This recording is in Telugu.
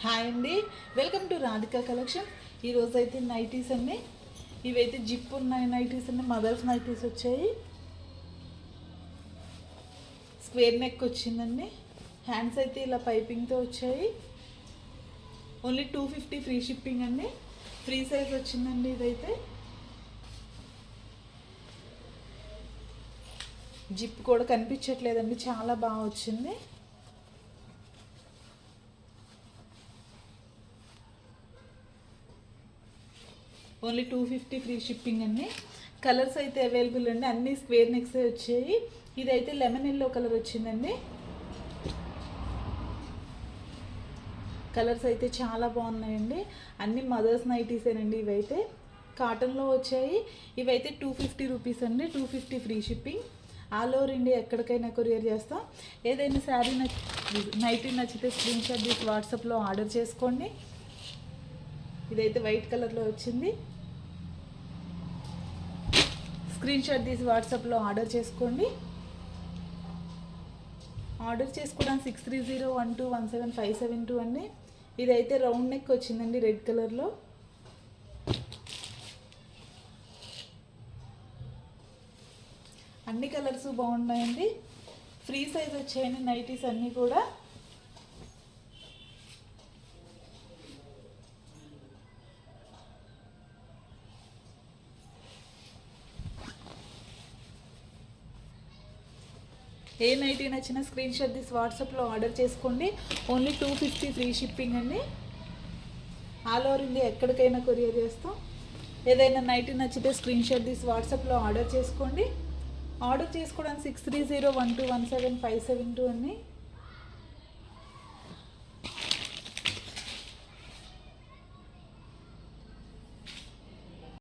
హాయ్ అండి, వెల్కమ్ టు రాధికా కలెక్షన్. ఈరోజు అయితే నైటీస్ అన్నీ ఇవైతే జిప్ ఉన్నాయి. నైటీస్ అన్నీ మదర్స్ నైటీస్ వచ్చాయి. స్క్వేర్ నెక్ వచ్చిందండి. హ్యాండ్స్ అయితే ఇలా పైపింగ్తో వచ్చాయి. ఓన్లీ 250 ఫ్రీ షిప్పింగ్ అండి. ఫ్రీ సైజ్ వచ్చిందండి. ఇదైతే జిప్ కూడా కనిపించట్లేదండి, చాలా బాగా వచ్చింది. ఓన్లీ 250 ఫ్రీ షిప్పింగ్ అండి. కలర్స్ అయితే అవైలబుల్ అండి. అన్ని స్క్వేర్ నెక్స్ వచ్చాయి. ఇదైతే లెమన్ ఎల్లో కలర్ వచ్చిందండి. కలర్స్ అయితే చాలా బాగున్నాయండి. అన్ని మదర్స్ నైటీసేనండి. ఇవైతే కాటన్లో వచ్చాయి. ఇవైతే 250 రూపీస్ అండి. 250 free shipping. All over India ఎక్కడికైనా కొరియర్ చేస్తాం. ఏదైనా శారీ నైటీ నచ్చితే స్క్రీన్ షాట్ తీసి వాట్సాప్లో ఆర్డర్ చేసుకోండి. ఇదైతే వైట్ కలర్లో వచ్చింది. స్క్రీన్ షాట్ తీసి వాట్సాప్లో ఆర్డర్ చేసుకోండి. ఆర్డర్ చేసుకోవడానికి 6301217572 అండి. ఇదైతే రౌండ్ నెక్ వచ్చిందండి, రెడ్ కలర్లో. అన్ని కలర్స్ బాగున్నాయండి. ఫ్రీ సైజ్ వచ్చాయండి నైటీస్ అన్నీ కూడా. ఏ నైటీ నచ్చినా స్క్రీన్ షాట్ తీసి వాట్సాప్లో ఆర్డర్ చేసుకోండి. ఓన్లీ 250 ఫ్రీ షిప్పింగ్ అండి. ఆల్ ఓవర్ ఇండియా ఎక్కడికైనా కొరియర్ చేస్తాం. ఏదైనా నైటీ నచ్చితే స్క్రీన్ షాట్ తీసి వాట్సాప్లో ఆర్డర్ చేసుకోండి. ఆర్డర్ చేసుకోవడానికి 6301217572 అండి.